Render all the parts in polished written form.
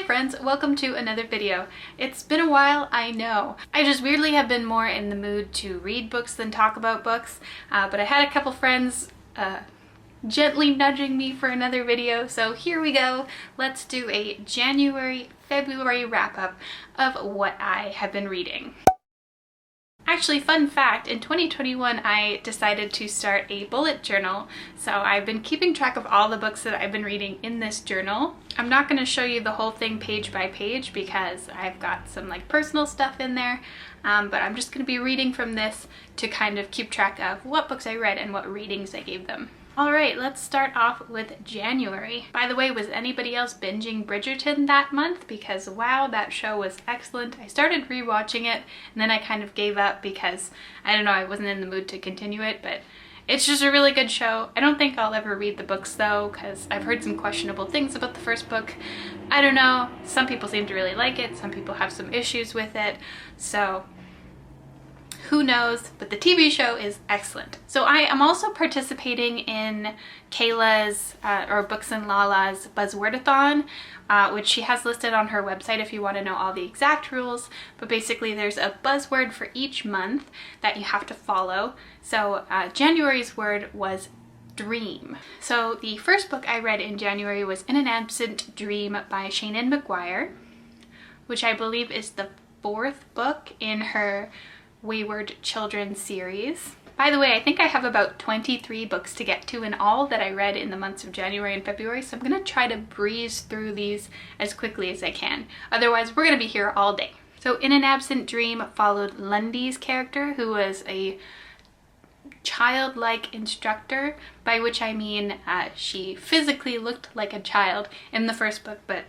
friends, welcome to another video. It's been a while, I know. I just weirdly have been more in the mood to read books than talk about books, but I had a couple friends gently nudging me for another video, so here we go. Let's do a February wrap-up of what I have been reading. Actually, fun fact, in 2021 I decided to start a bullet journal, so I've been keeping track of all the books that I've been reading in this journal. I'm not going to show you the whole thing page by page because I've got some like personal stuff in there, but I'm just going to be reading from this to kind of keep track of what books I read and what readings I gave them. Alright, let's start off with January. By the way, was anybody else binging Bridgerton that month? Because wow, that show was excellent. I started rewatching it and then I kind of gave up because, I don't know, I wasn't in the mood to continue it, but it's just a really good show. I don't think I'll ever read the books though, because I've heard some questionable things about the first book. I don't know, some people seem to really like it, some people have some issues with it, so who knows, but the TV show is excellent. So I am also participating in Kayla's, or Books and Lala's Buzzwordathon, which she has listed on her website if you want to know all the exact rules. But basically there's a buzzword for each month that you have to follow. So January's word was dream. So the first book I read in January was In an Absent Dream by Shannon McGuire, which I believe is the fourth book in her Wayward Children series. By the way, I think I have about 23 books to get to in all that I read in the months of January and February, so I'm going to try to breeze through these as quickly as I can. Otherwise, we're going to be here all day. So In an Absent Dream followed Lundy's character, who was a childlike instructor, by which I mean she physically looked like a child in the first book, but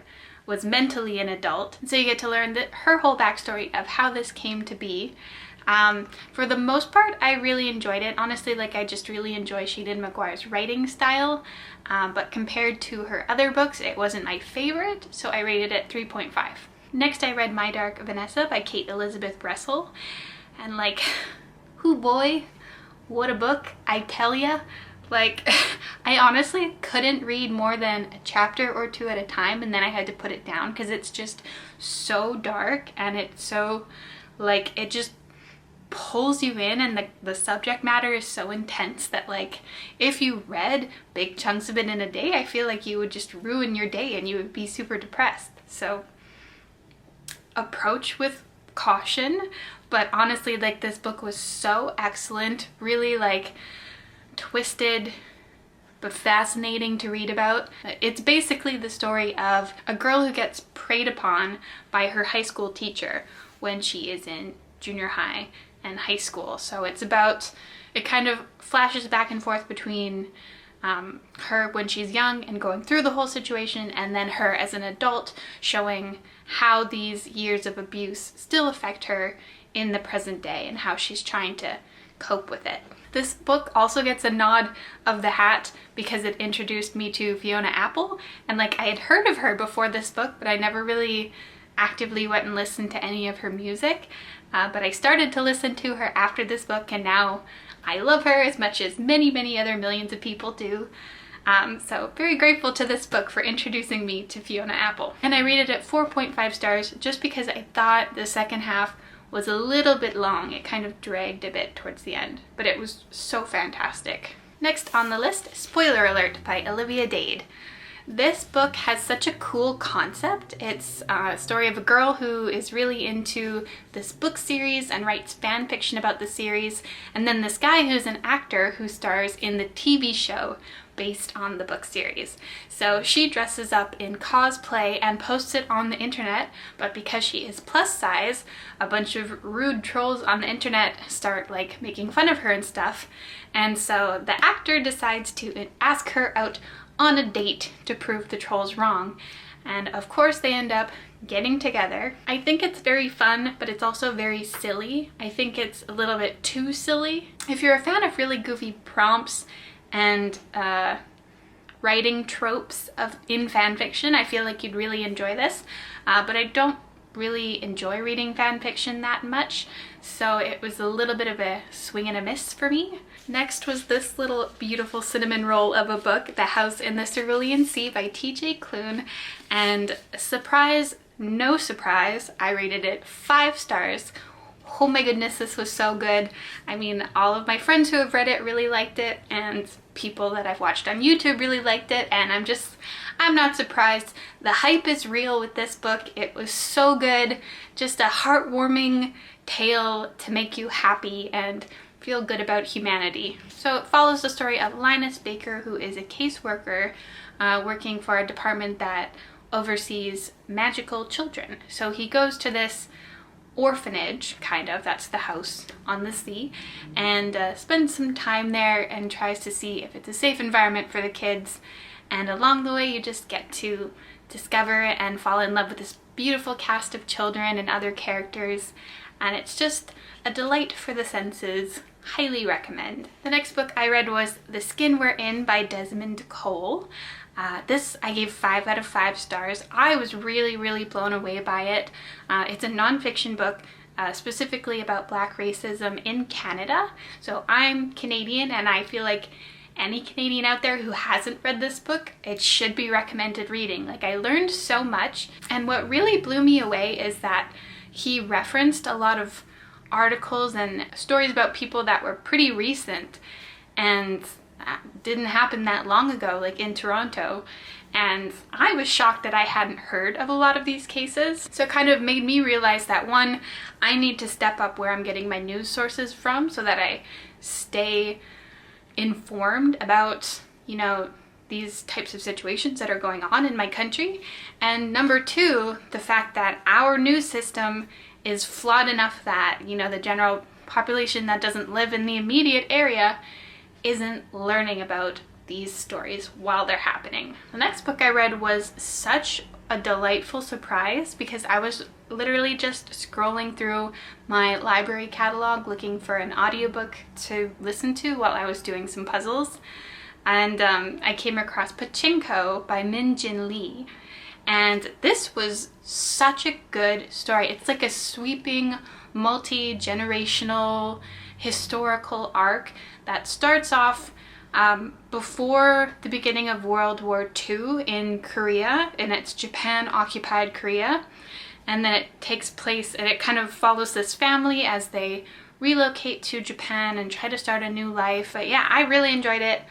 was mentally an adult. And so you get to learn her whole backstory of how this came to be. For the most part, I really enjoyed it. Honestly, like I just really enjoy Shannon McGuire's writing style, but compared to her other books, it wasn't my favorite, so I rated it 3.5. Next, I read My Dark Vanessa by Kate Elizabeth Russell, and like, hoo boy, what a book, I tell ya. Like, I honestly couldn't read more than a chapter or two at a time, and then I had to put it down because it's just so dark and it's so, like, it just pulls you in, and the subject matter is so intense that like if you read big chunks of it in a day, I feel like you would just ruin your day and you would be super depressed. So approach with caution, but honestly, like, this book was so excellent, really like twisted but fascinating to read about. It's basically the story of a girl who gets preyed upon by her high school teacher when she is in junior high and high school. So it's about, it kind of flashes back and forth between her when she's young and going through the whole situation, and then her as an adult showing how these years of abuse still affect her in the present day and how she's trying to cope with it. This book also gets a nod of the hat because it introduced me to Fiona Apple, and like I had heard of her before this book, but I never really actively went and listened to any of her music, but I started to listen to her after this book, and now I love her as much as many other millions of people do. So very grateful to this book for introducing me to Fiona Apple. And I rated it 4.5 stars just because I thought the second half was a little bit long. It kind of dragged a bit towards the end, but it was so fantastic. Next on the list, Spoiler Alert by Olivia Dade. This book has such a cool concept. It's a story of a girl who is really into this book series and writes fan fiction about the series, and then this guy who's an actor who stars in the TV show based on the book series. So she dresses up in cosplay and posts it on the internet, but because she is plus size, a bunch of rude trolls on the internet start like making fun of her and stuff, and so the actor decides to ask her out on a date to prove the trolls wrong. And of course they end up getting together. I think it's very fun, but it's also very silly. I think it's a little bit too silly. If you're a fan of really goofy prompts and writing tropes in fan fiction, I feel like you'd really enjoy this. But I don't really enjoy reading fan fiction that much, so it was a little bit of a swing and a miss for me. Next was this little beautiful cinnamon roll of a book, The House in the Cerulean Sea by T.J. Klune, and surprise, no surprise, I rated it 5 stars. Oh my goodness, this was so good. I mean, all of my friends who have read it really liked it, and people that I've watched on YouTube really liked it, and I'm not surprised. The hype is real with this book. It was so good. Just a heartwarming tale to make you happy and feel good about humanity. So it follows the story of Linus Baker, who is a caseworker working for a department that oversees magical children. So he goes to this orphanage, kind of, that's the house on the sea, and spends some time there and tries to see if it's a safe environment for the kids. And along the way you just get to discover and fall in love with this beautiful cast of children and other characters, and it's just a delight for the senses. Highly recommend. The next book I read was The Skin We're In by Desmond Cole. This I gave 5 out of 5 stars. I was really blown away by it. It's a nonfiction book specifically about Black racism in Canada. So I'm Canadian, and I feel like any Canadian out there who hasn't read this book, it should be recommended reading. Like, I learned so much, and what really blew me away is that he referenced a lot of articles and stories about people that were pretty recent and didn't happen that long ago, like in Toronto, and I was shocked that I hadn't heard of a lot of these cases. So it kind of made me realize that, one, I need to step up where I'm getting my news sources from so that I stay informed about, you know, these types of situations that are going on in my country. And number 2, the fact that our news system is flawed enough that, you know, the general population that doesn't live in the immediate area isn't learning about these stories while they're happening. The next book I read was such a delightful surprise because I was literally just scrolling through my library catalog looking for an audiobook to listen to while I was doing some puzzles, and I came across Pachinko by Min Jin Lee, and this was such a good story. It's like a sweeping multi-generational historical arc that starts off before the beginning of World War II in Korea, and it's Japan-occupied Korea, and then it takes place, and it kind of follows this family as they relocate to Japan and try to start a new life. But yeah, I really enjoyed it.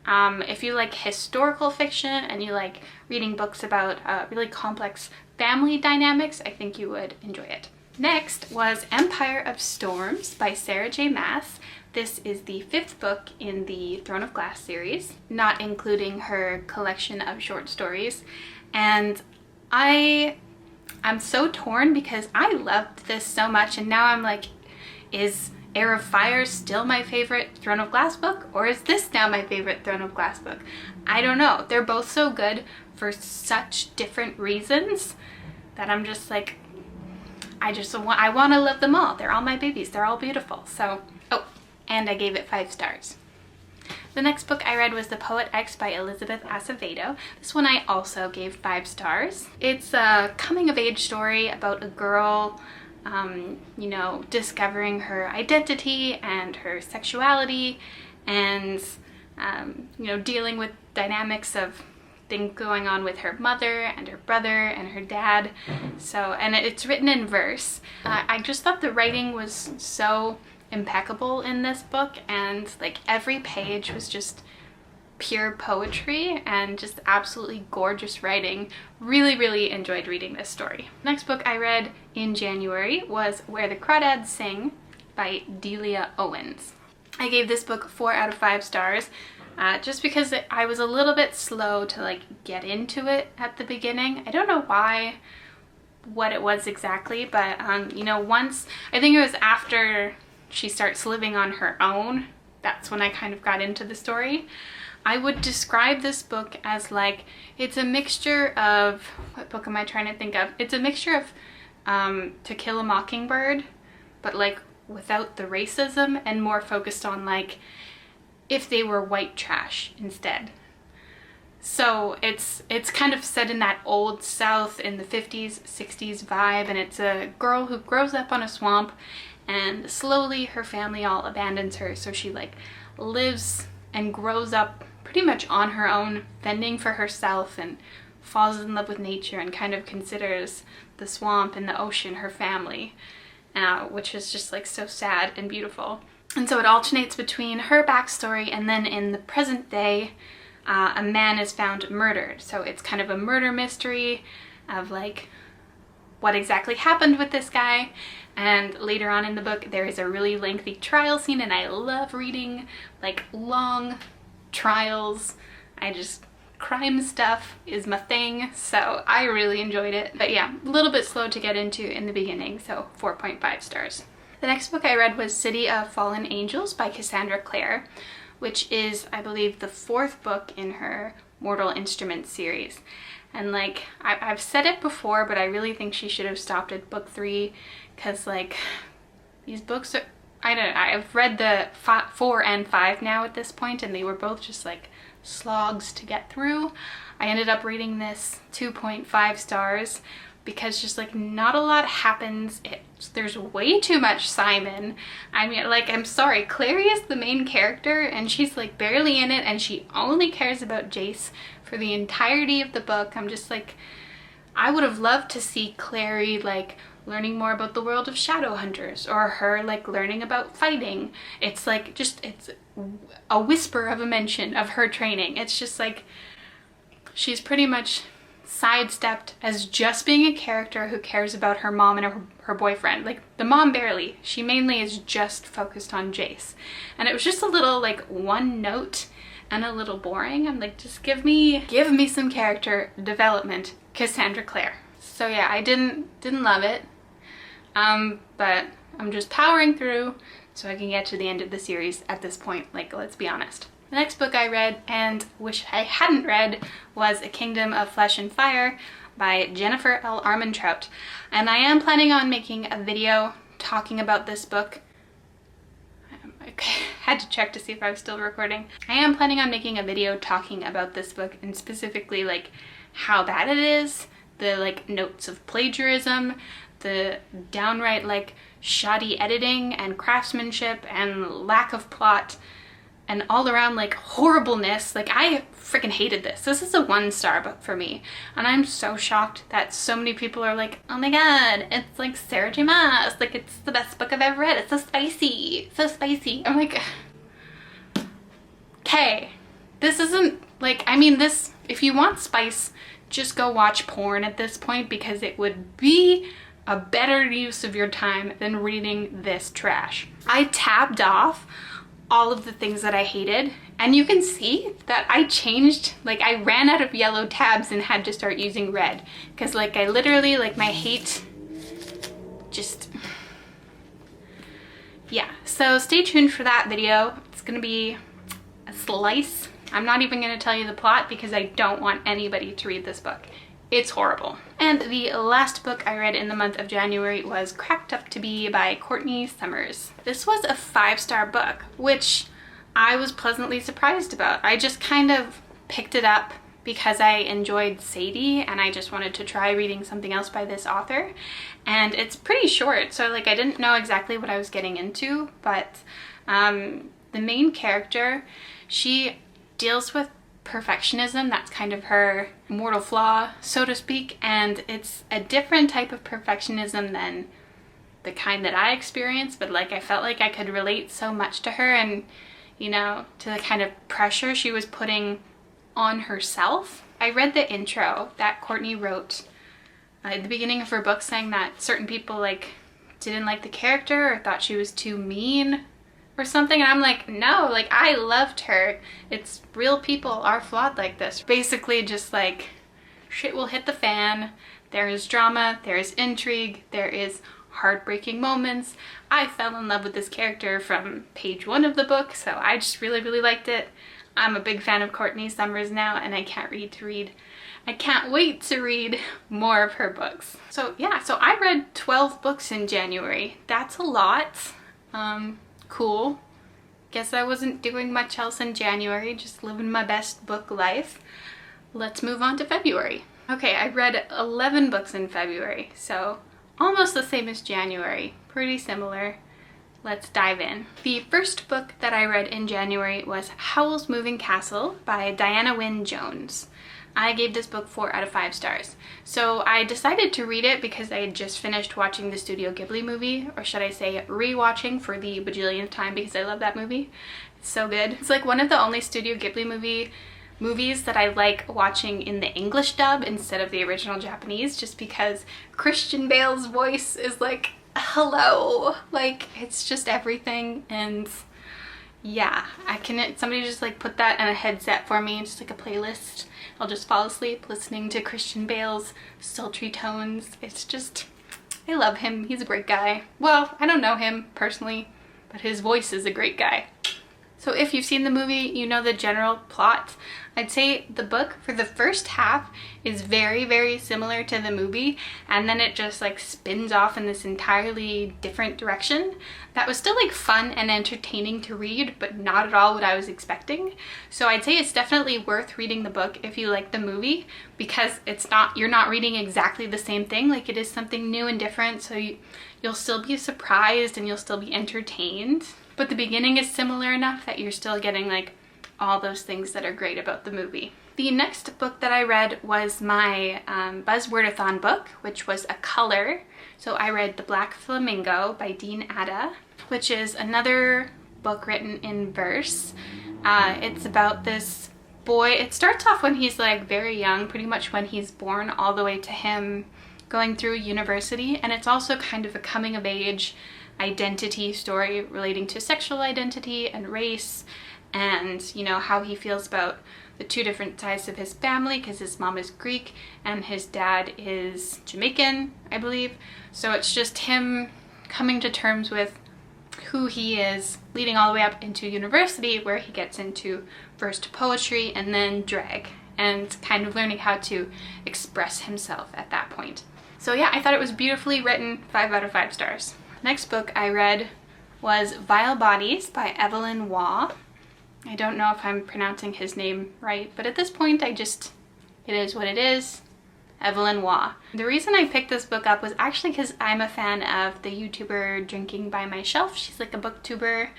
If you like historical fiction and you like reading books about really complex family dynamics, I think you would enjoy it. Next was Empire of Storms by Sarah J. Maas. This is the 5th book in the Throne of Glass series, not including her collection of short stories. And I'm so torn because I loved this so much, and now I'm like, is Heir of Fire still my favorite Throne of Glass book, or is this now my favorite Throne of Glass book? I don't know. They're both so good for such different reasons that I'm just like, I want to love them all. They're all my babies. They're all beautiful. So, oh, and I gave it 5 stars. The next book I read was The Poet X by Elizabeth Acevedo. This one I also gave 5 stars. It's a coming-of-age story about a girl, you know, discovering her identity and her sexuality, and, you know, dealing with dynamics of things going on with her mother and her brother and her dad. So, and it's written in verse. I just thought the writing was so impeccable in this book, and like every page was just pure poetry and just absolutely gorgeous writing. Really enjoyed reading this story. Next book I read in January was Where the Crawdads Sing by Delia Owens. I gave this book 4 out of 5 stars just because I was a little bit slow to like get into it at the beginning. I don't know what it was exactly, but you know, once, I think it was after she starts living on her own, that's when I kind of got into the story. I would describe this book as like, it's a mixture of, what book am I trying to think of? It's a mixture of To Kill a Mockingbird, but like without the racism and more focused on like if they were white trash instead. So it's kind of set in that old South in the 50s, 60s vibe, and it's a girl who grows up on a swamp, and slowly her family all abandons her, so she like lives and grows up pretty much on her own, fending for herself, and falls in love with nature and kind of considers the swamp and the ocean her family, which is just like so sad and beautiful. And so it alternates between her backstory and then in the present day, a man is found murdered. So it's kind of a murder mystery of like what exactly happened with this guy. And later on in the book, there is a really lengthy trial scene, and I love reading like long trials. Crime stuff is my thing, so I really enjoyed it. But yeah, a little bit slow to get into in the beginning, so 4.5 stars. The next book I read was City of Fallen Angels by Cassandra Clare, which is, I believe, the 4th book in her Mortal Instruments series. And like, I've said it before, but I really think she should have stopped at book 3, because like, these books are, I don't know, I've read the 4 and 5 now at this point, and they were both just like slogs to get through. I ended up reading this 2.5 stars because just like not a lot happens. There's way too much Simon. I mean, like, I'm sorry, Clary is the main character and she's like barely in it, and she only cares about Jace for the entirety of the book. I'm just like, I would have loved to see Clary like learning more about the world of shadow hunters, or her like learning about fighting. It's like just, it's a whisper of a mention of her training. It's just like she's pretty much sidestepped as just being a character who cares about her mom and her boyfriend. Like, the mom barely. She mainly is just focused on Jace. And it was just a little like one note and a little boring. I'm like, just give me some character development, Cassandra Clare. So yeah, I didn't love it. But I'm just powering through so I can get to the end of the series at this point, like, let's be honest. The next book I read and wish I hadn't read was A Kingdom of Flesh and Fire by Jennifer L. Armentrout. And I am planning on making a video talking about this book. I had to check to see if I was still recording. I am planning on making a video talking about this book, and specifically like how bad it is, the like notes of plagiarism, the downright like shoddy editing and craftsmanship and lack of plot, and all around like horribleness. Like, I freaking hated this. This is a 1-star book for me, and I'm so shocked that so many people are like, oh my god, it's like Sarah J Maas, like it's the best book I've ever read, it's so spicy, so spicy. I'm like, okay, this isn't like, I mean, this, if you want spice, just go watch porn at this point, because it would be a better use of your time than reading this trash. I tabbed off all of the things that I hated, and you can see that I changed, like I ran out of yellow tabs and had to start using red, because like I literally, like, my hate just, yeah. So stay tuned for that video. It's gonna be a slice. I'm not even gonna tell you the plot because I don't want anybody to read this book. It's horrible. And the last book I read in the month of January was Cracked Up to Be by Courtney Summers. This was a 5-star book, which I was pleasantly surprised about. I just kind of picked it up because I enjoyed Sadie and I just wanted to try reading something else by this author. And it's pretty short, so like I didn't know exactly what I was getting into, but the main character, she deals with perfectionism. That's kind of her mortal flaw, so to speak, and it's a different type of perfectionism than the kind that I experienced, but like I felt like I could relate so much to her, and you know, to the kind of pressure she was putting on herself. I read the intro that Courtney wrote at the beginning of her book, saying that certain people like didn't like the character or thought she was too mean or something, and I'm like, no, like I loved her. It's real people are flawed like this. Basically just like shit will hit the fan. There is drama, there is intrigue, there is heartbreaking moments. I fell in love with this character from page 1 of the book, so I just really liked it. I'm a big fan of Courtney Summers now, and I can't wait to read more of her books. So yeah, so I read 12 books in January. That's a lot. Cool. Guess I wasn't doing much else in January, just living my best book life. let's move on to February. Okay, I read 11 books in February, so almost the same as January, pretty similar. Let's dive in. The first book that I read in January was Howls Moving Castle by Diana Wynne Jones. I gave this book 4 out of 5 stars. So I decided to read it because I had just finished watching the Studio Ghibli movie, or should I say re-watching for the bajillionth time because I love that movie. It's so good. It's like one of the only Studio Ghibli movies that I like watching in the English dub instead of the original Japanese, just because Christian Bale's voice is like, hello, like it's just everything. And yeah, somebody just like put that in a headset for me, just like a playlist. I'll just fall asleep listening to Christian Bale's sultry tones. It's just, I love him. He's a great guy. Well, I don't know him personally, but his voice is a great guy. So if you've seen the movie, you know the general plot. I'd say the book for the first half is very, very similar to the movie, and then it just like spins off in this entirely different direction. That was still like fun and entertaining to read, but not at all what I was expecting. So I'd say it's definitely worth reading the book if you like the movie, because you're not reading exactly the same thing. Like, it is something new and different, so you'll still be surprised and you'll still be entertained. But the beginning is similar enough that you're still getting like all those things that are great about the movie. The next book that I read was my Buzzwordathon book, which was a color. So I read The Black Flamingo by Dean Atta, which is another book written in verse. It's about this boy. It starts off when he's like very young, pretty much when he's born, all the way to him going through university. And it's also kind of a coming of age identity story relating to sexual identity and race, and you know how he feels about the two different sides of his family, because his mom is Greek and his dad is Jamaican, I believe. So it's just him coming to terms with who he is, leading all the way up into university, where he gets into first poetry and then drag, and kind of learning how to express himself at that point. So yeah, I thought it was beautifully written, 5 out of 5 stars. Next book I read was Vile Bodies by Evelyn Waugh. I don't know if I'm pronouncing his name right, but at this point it is what it is. Evelyn Waugh. The reason I picked this book up was actually because I'm a fan of the YouTuber Drinking by My Shelf. She's like a booktuber.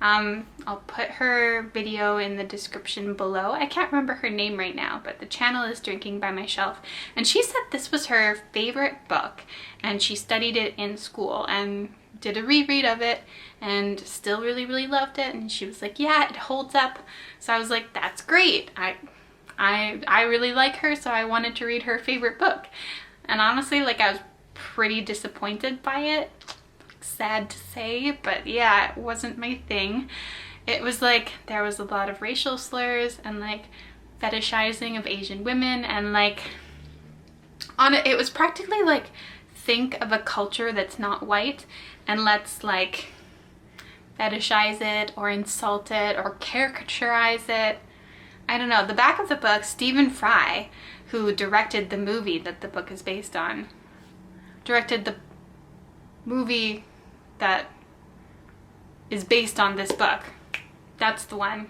I'll put her video in the description below. I can't remember her name right now, but the channel is Drinking by My Shelf. And she said this was her favorite book, and she studied it in school and did a reread of it and still really, really loved it. And she was like, yeah, it holds up. So I was like, that's great. I really like her, so I wanted to read her favorite book. And honestly, like, I was pretty disappointed by it. Sad to say, but yeah, it wasn't my thing. It was like there was a lot of racial slurs and like fetishizing of Asian women, and like it was practically like, think of a culture that's not white and let's like fetishize it or insult it or caricaturize it. I don't know. The back of the book, Stephen Fry, who directed the movie that the book is based on, directed the movie that is based on this book. That's the one.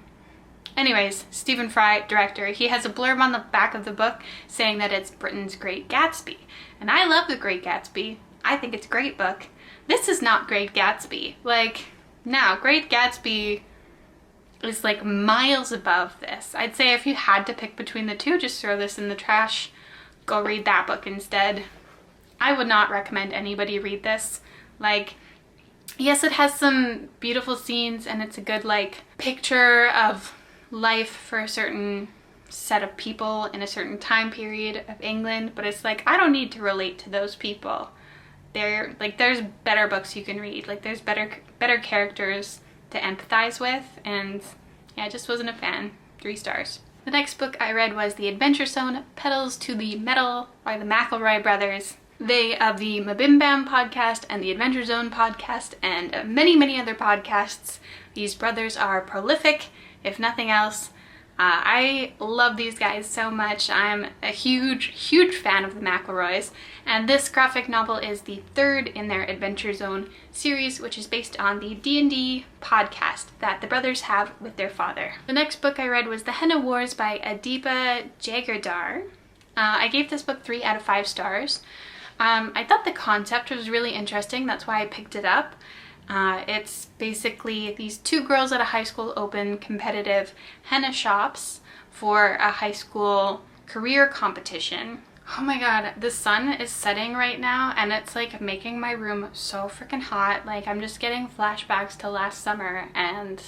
Anyways, Stephen Fry, director, he has a blurb on the back of the book saying that it's Britain's Great Gatsby. And I love The Great Gatsby. I think it's a great book. This is not Great Gatsby. Like, no, Great Gatsby is like miles above this. I'd say if you had to pick between the two, just throw this in the trash. Go read that book instead. I would not recommend anybody read this. Like, yes, it has some beautiful scenes and it's a good like picture of life for a certain set of people in a certain time period of England, but it's like, I don't need to relate to those people. There's better books you can read. Like, there's better characters to empathize with, and yeah, I just wasn't a fan. 3 stars. The next book I read was The Adventure Zone, Petals to the Metal by the McElroy brothers. They of the Mabimbam podcast and the Adventure Zone podcast and many, many other podcasts. These brothers are prolific, if nothing else. I love these guys so much. I'm a huge fan of the McElroys, and this graphic novel is the third in their Adventure Zone series, which is based on the D&D podcast that the brothers have with their father. The next book I read was The Henna Wars by Adiba Jagardar. I gave this book 3 out of 5 stars. I thought the concept was really interesting, that's why I picked it up. It's basically these 2 girls at a high school open competitive henna shops for a high school career competition. Oh my god, the sun is setting right now and it's like making my room so freaking hot. Like, I'm just getting flashbacks to last summer, and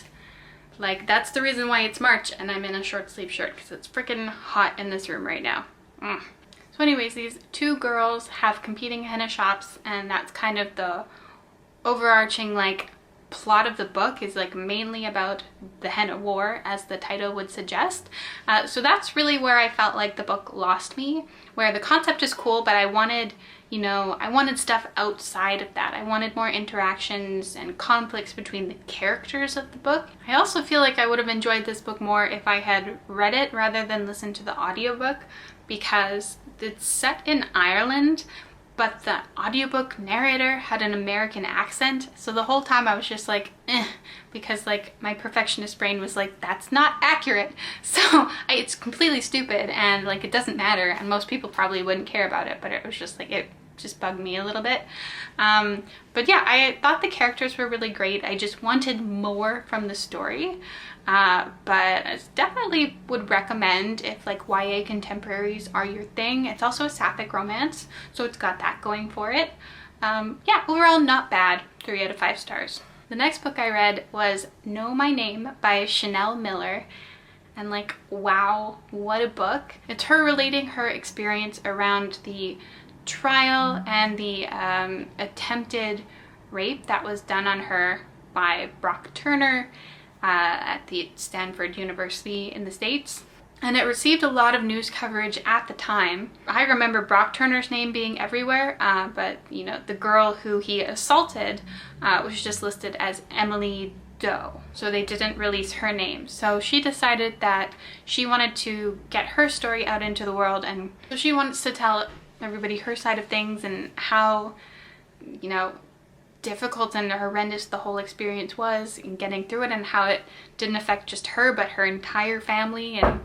like that's the reason why it's March and I'm in a short sleeve shirt, because it's freaking hot in this room right now. So anyways, these 2 girls have competing henna shops, and that's kind of the overarching like plot of the book, is like mainly about the Henna War, as the title would suggest. So that's really where I felt like the book lost me, where the concept is cool, but I wanted, you know, I wanted stuff outside of that. I wanted more interactions and conflicts between the characters of the book. I also feel like I would have enjoyed this book more if I had read it rather than listened to the audiobook, because it's set in Ireland, but the audiobook narrator had an American accent, so the whole time I was just like, because like my perfectionist brain was like, that's not accurate. So it's completely stupid, and like it doesn't matter, and most people probably wouldn't care about it, but it was just like, it just bugged me a little bit. But yeah, I thought the characters were really great. I just wanted more from the story. But I definitely would recommend if like YA contemporaries are your thing. It's also a sapphic romance, so it's got that going for it. Yeah, overall not bad, 3 out of 5 stars. The next book I read was Know My Name by Chanel Miller. And like, wow, what a book. It's her relating her experience around the trial and the attempted rape that was done on her by Brock Turner at the Stanford University in the States. And it received a lot of news coverage at the time. I remember Brock Turner's name being everywhere, but you know, the girl who he assaulted was just listed as Emily Doe, so they didn't release her name. So she decided that she wanted to get her story out into the world, and so she wants to tell everybody her side of things and how, you know, difficult and horrendous the whole experience was in getting through it, and how it didn't affect just her but her entire family. And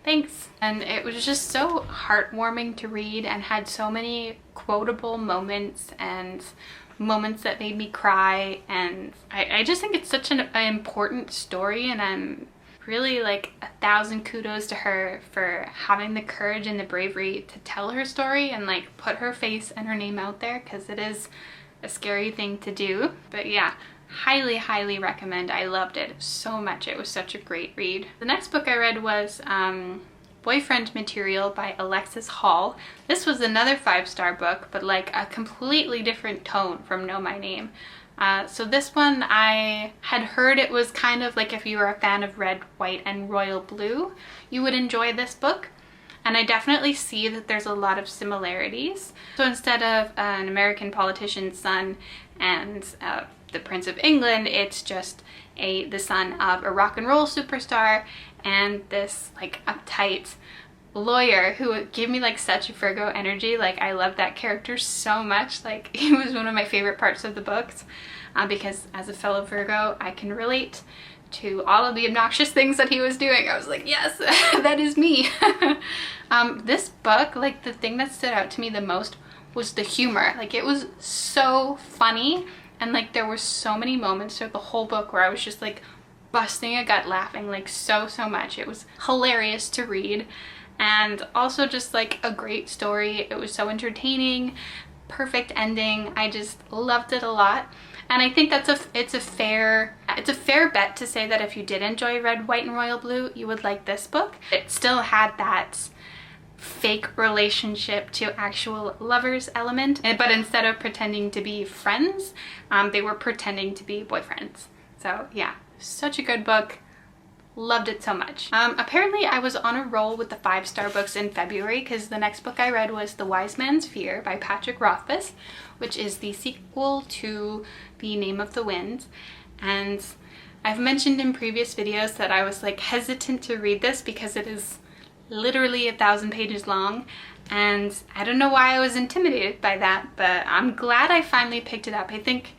thanks. And it was just so heartwarming to read, and had so many quotable moments and moments that made me cry. And I just think it's such an important story, and I'm really like 1,000 kudos to her for having the courage and the bravery to tell her story and like put her face and her name out there, because it is a scary thing to do. But yeah, highly recommend. I loved it so much. It was such a great read. The next book I read was Boyfriend Material by Alexis Hall. This was another 5-star book, but like a completely different tone from Know My Name. So this one, I had heard it was kind of like, if you were a fan of red, white, and royal blue, you would enjoy this book. And I definitely see that there's a lot of similarities. So instead of an American politician's son and the Prince of England, it's just the son of a rock and roll superstar and this like uptight lawyer who gave me like such Virgo energy. Like, I love that character so much. Like, he was one of my favorite parts of the books, because as a fellow Virgo, I can relate to all of the obnoxious things that he was doing. I was like, yes, that is me. This book, like, the thing that stood out to me the most was the humor. Like, it was so funny, and like there were so many moments throughout the whole book where I was just like busting a gut laughing like so much. It was hilarious to read, and also just like a great story. It was so entertaining, perfect ending. I just loved it a lot. And I think that's it's a fair bet to say that if you did enjoy Red, White, and Royal Blue, you would like this book. It still had that fake relationship to actual lovers element, but instead of pretending to be friends, they were pretending to be boyfriends. So yeah, such a good book. Loved it so much. Apparently I was on a roll with the 5-star books in February, because the next book I read was The Wise Man's Fear by Patrick Rothfuss, which is the sequel to The Name of the Wind. And I've mentioned in previous videos that I was like hesitant to read this because it is literally 1,000 pages long, and I don't know why I was intimidated by that, but I'm glad I finally picked it up. I think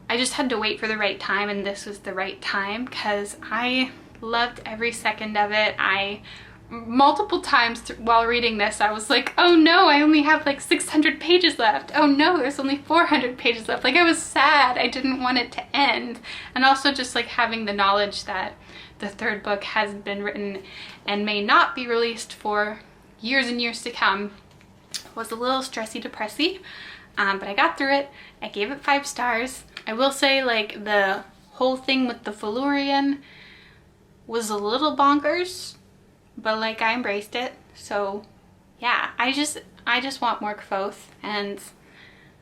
I just had to wait for the right time, and this was the right time because I loved every second of it. Multiple times while reading this, I was like, oh no, I only have like 600 pages left. Oh no, there's only 400 pages left. Like, I was sad. I didn't want it to end. And also just like having the knowledge that the third book has been written and may not be released for years and years to come was a little stressy depressy. But I got through it. I gave it 5 stars. I will say, like, the whole thing with the Felurian was a little bonkers, but like I embraced it. So yeah, I just want more Kvothe, and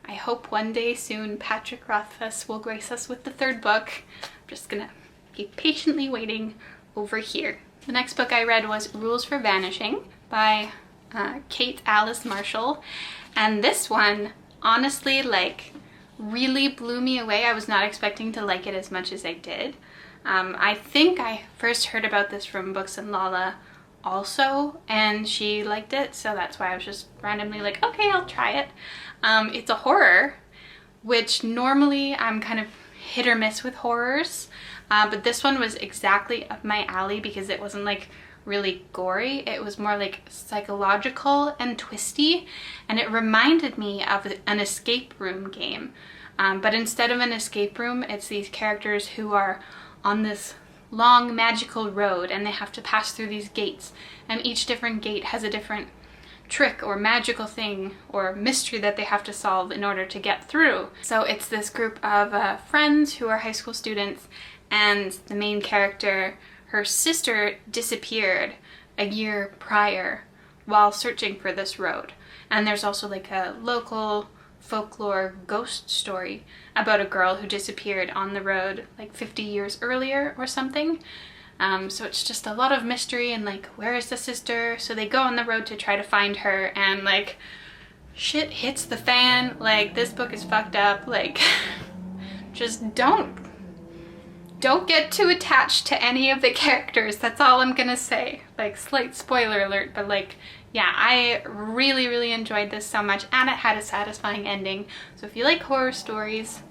I hope one day soon Patrick Rothfuss will grace us with the 3rd book. I'm just gonna keep patiently waiting over here. The next book I read was Rules for Vanishing by Kate Alice Marshall, and this one honestly like really blew me away. I was not expecting to like it as much as I did. I think I first heard about this from Books and Lala also, and she liked it, so that's why I was just randomly like, okay, I'll try it. It's a horror, which normally I'm kind of hit or miss with horrors, but this one was exactly up my alley because it wasn't like really gory. It was more like psychological and twisty, and it reminded me of an escape room game, but instead of an escape room, it's these characters who are on this long magical road, and they have to pass through these gates, and each different gate has a different trick or magical thing or mystery that they have to solve in order to get through. So it's this group of friends who are high school students, and the main character, her sister disappeared a year prior while searching for this road. And there's also like a local folklore ghost story about a girl who disappeared on the road like 50 years earlier or something. So it's just a lot of mystery and like, where is the sister? So they go on the road to try to find her, and like shit hits the fan. Like, this book is fucked up. Like, just don't get too attached to any of the characters. That's all I'm gonna say. Like, slight spoiler alert, but like, yeah, I really, really enjoyed this so much, and it had a satisfying ending. So if you like horror stories,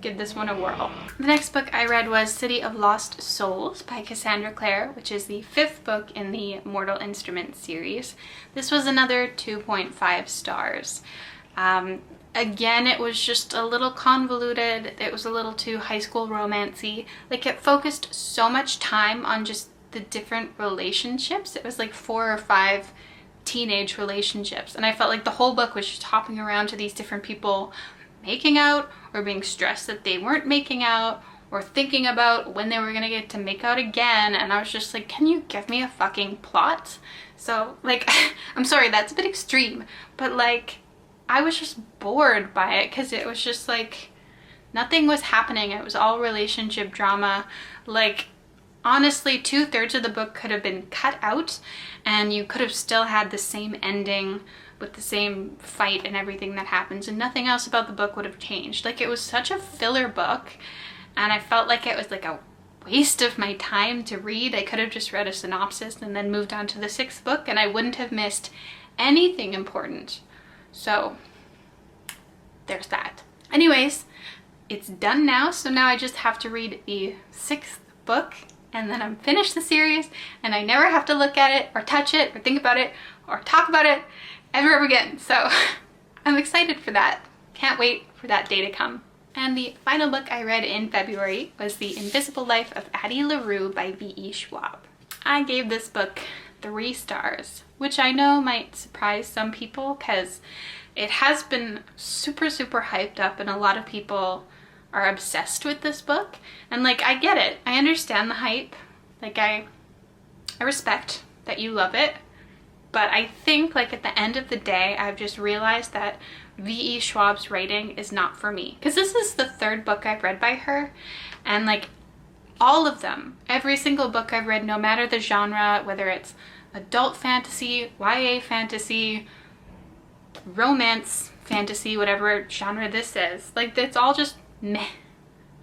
give this one a whirl. The next book I read was City of Lost Souls by Cassandra Clare, which is the 5th book in the Mortal Instruments series. This was another 2.5 stars. Again, it was just a little convoluted. It was a little too high school romancy. Like, it focused so much time on just the different relationships. It was like 4 or 5 teenage relationships, and I felt like the whole book was just hopping around to these different people making out, or being stressed that they weren't making out, or thinking about when they were gonna get to make out again, and I was just like, can you give me a fucking plot? So like, I'm sorry, that's a bit extreme, but like, I was just bored by it because it was just like nothing was happening. It was all relationship drama. Like, honestly, 2/3 of the book could have been cut out, and you could have still had the same ending with the same fight and everything that happens, and nothing else about the book would have changed. Like, it was such a filler book, and I felt like it was like a waste of my time to read. I could have just read a synopsis and then moved on to the 6th book, and I wouldn't have missed anything important. So there's that. Anyways, it's done now, so now I just have to read the 6th book, and then I'm finished the series, and I never have to look at it or touch it or think about it or talk about it ever again. So I'm excited for that. Can't wait for that day to come. And the final book I read in February was The Invisible Life of Addie LaRue by V.E. Schwab. I gave this book 3 stars, which I know might surprise some people because it has been super, super hyped up, and a lot of people are obsessed with this book. And like, I get it. I understand the hype. Like, I respect that you love it. But I think, like, at the end of the day, I've just realized that V.E. Schwab's writing is not for me. Because this is the 3rd book I've read by her. And like, all of them, every single book I've read, no matter the genre, whether it's adult fantasy, YA fantasy, romance fantasy, whatever genre this is, like, it's all just meh.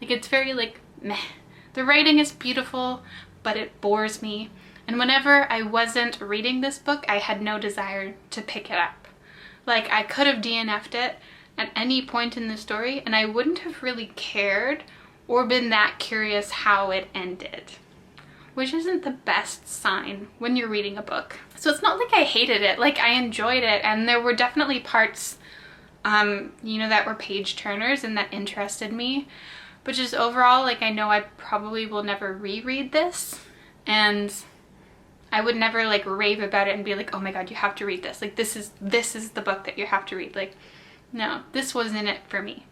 Like, it's very like meh. The writing is beautiful, but it bores me. And whenever I wasn't reading this book, I had no desire to pick it up. Like, I could have DNF'd it at any point in the story and I wouldn't have really cared or been that curious how it ended, which isn't the best sign when you're reading a book. So it's not like I hated it, like I enjoyed it, and there were definitely parts, you know, that were page turners and that interested me, but just overall, like, I know I probably will never reread this, and I would never like rave about it and be like, oh my god, you have to read this. Like, this is the book that you have to read. Like, no, this wasn't it for me.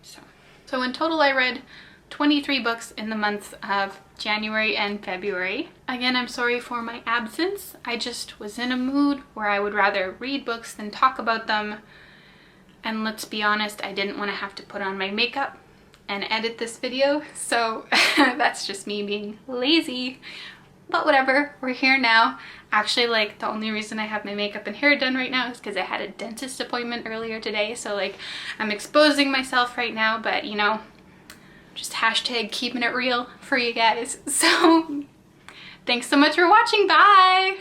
So in total, I read 23 books in the months of January and February. Again, I'm sorry for my absence. I just was in a mood where I would rather read books than talk about them. And let's be honest, I didn't want to have to put on my makeup and edit this video. So that's just me being lazy. But whatever, we're here now. Actually, like, the only reason I have my makeup and hair done right now is because I had a dentist appointment earlier today. So like, I'm exposing myself right now, but you know, just hashtag keeping it real for you guys. So thanks so much for watching. Bye.